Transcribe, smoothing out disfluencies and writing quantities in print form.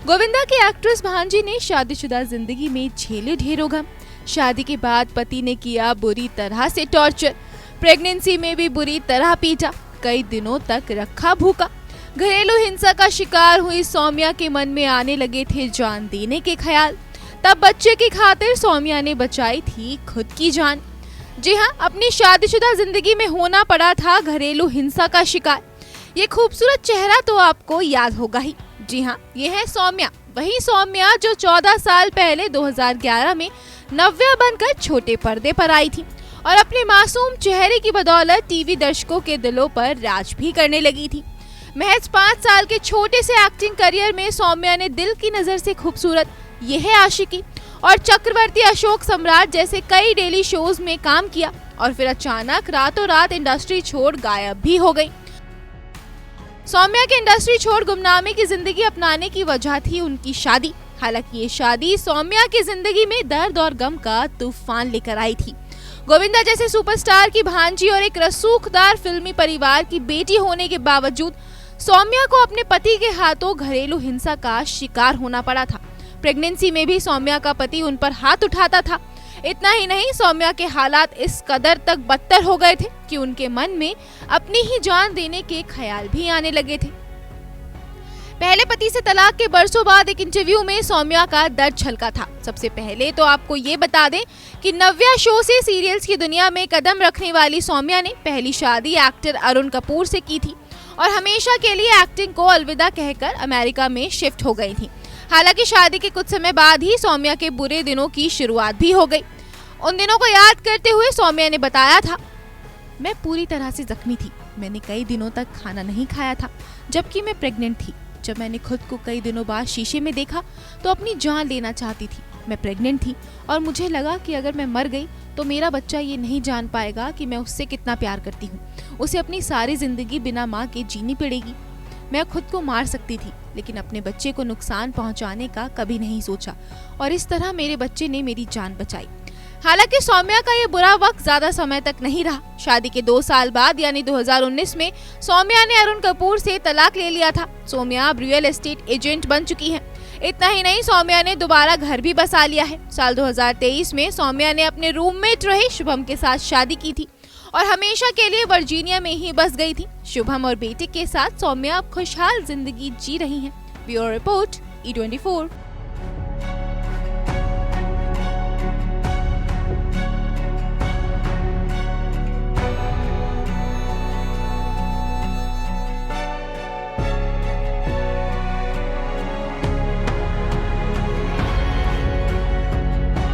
गोविंदा की एक्ट्रेस भांजी ने शादीशुदा जिंदगी में झेले ढेरों गम। शादी के बाद पति ने किया बुरी तरह से टॉर्चर, प्रेगनेंसी में भी बुरी तरह पीटा, कई दिनों तक रखा भूखा। घरेलू हिंसा का शिकार हुई सौम्या के मन में आने लगे थे जान देने के ख्याल। तब बच्चे की खातिर सौम्या ने बचाई थी खुद की जान। जी हाँ, अपनी शादीशुदा जिंदगी में होना पड़ा था घरेलू हिंसा का शिकार। ये खूबसूरत चेहरा तो आपको याद होगा ही। जी हाँ, ये है सौम्या, वही सौम्या जो 14 साल पहले 2011 में नव्या बनकर छोटे पर्दे पर आई थी और अपने मासूम चेहरे की बदौलत टीवी दर्शकों के दिलों पर राज भी करने लगी थी। महज 5 साल के छोटे से एक्टिंग करियर में सौम्या ने दिल की नजर से खूबसूरत, ये है आशिकी और चक्रवर्ती, अशोक सम्राट जैसे कई डेली शोज में काम किया और फिर अचानक रातों रात इंडस्ट्री छोड़ गायब भी हो गई। सौम्या के इंडस्ट्री छोड़ गुमनामी की जिंदगी अपनाने की वजह थी उनकी शादी। हालांकि ये शादी सौम्या की जिंदगी में दर्द और गम का तूफान लेकर आई थी। गोविंदा जैसे सुपरस्टार की भांजी और एक रसूखदार फिल्मी परिवार की बेटी होने के बावजूद सौम्या को अपने पति के हाथों घरेलू हिंसा का शिकार होना पड़ा था। प्रेगनेंसी में भी सौम्या का पति उन पर हाथ उठाता था। इतना ही नहीं, सौम्या के हालात इस कदर तक बदतर हो गए थे कि उनके मन में अपनी ही जान देने के ख्याल भी आने लगे थे। पहले पति से तलाक के बरसों बाद एक इंटरव्यू में सौम्या का दर्द छलका था। सबसे पहले तो आपको ये बता दें कि नव्या शो से सीरियल्स की दुनिया में कदम रखने वाली सौम्या ने पहली शादी एक्टर अरुण कपूर से की थी और हमेशा के लिए एक्टिंग को अलविदा कहकर अमेरिका में शिफ्ट हो गई थी। हालांकि शादी के कुछ समय बाद ही सौम्या के बुरे दिनों की शुरुआत भी हो गई। उन दिनों को याद करते हुए सौम्या ने बताया था, मैं पूरी तरह से जख्मी थी। मैंने कई दिनों तक खाना नहीं खाया था जबकि मैं प्रेग्नेंट थी। जब मैंने खुद को कई दिनों बाद शीशे में देखा तो अपनी जान लेना चाहती थी। मैं प्रेग्नेंट थी और मुझे लगा कि अगर मैं मर गई तो मेरा बच्चा ये नहीं जान पाएगा कि मैं उससे कितना प्यार करती हूँ। उसे अपनी सारी जिंदगी बिना माँ के जीनी पड़ेगी। मैं खुद को मार सकती थी लेकिन अपने बच्चे को नुकसान पहुंचाने का कभी नहीं सोचा और इस तरह मेरे बच्चे ने मेरी जान बचाई। हालांकि सौम्या का ये बुरा वक्त ज्यादा समय तक नहीं रहा। शादी के 2 साल बाद यानी 2019 में सौम्या ने अरुण कपूर से तलाक ले लिया था। सौम्या अब रियल एस्टेट एजेंट बन चुकी है। इतना ही नहीं, सौम्या ने दोबारा घर भी बसा लिया है। साल 2023 में सौम्या ने अपने रूममेट रहे शुभम के साथ शादी की थी और हमेशा के लिए वर्जीनिया में ही बस गई थी। शुभम और बेटे के साथ सौम्या अब खुशहाल जिंदगी जी रही हैं। Bureau report, E24।